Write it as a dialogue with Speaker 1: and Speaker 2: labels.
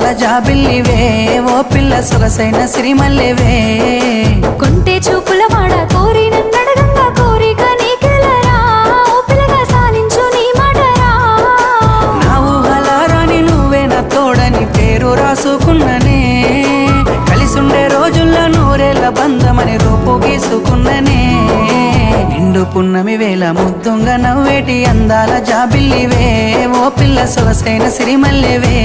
Speaker 1: అందాల జాబిల్లివే ఓ పిల్ల సొగసైన సిరిమల్లెవే
Speaker 2: కొంటే చూపుల వాడ కోరి నన్నడగంగా కోరిక నీకెలరా ఓ పిల్లగా సాలించు నీ మాటరా
Speaker 1: నా ఊహలారాని నువ్వే నా తోడని పేరు రాసుకున్ననే కలిసుండే రోజుల్లో నూరేళ్ల బంధమని రూపు గీసుకున్ననే నిండు పున్నమి వేళ ముద్దుంగా నవ్వేటి అందాల జాబిల్లివే ఓ పిల్ల సొగసైన సిరిమల్లెవే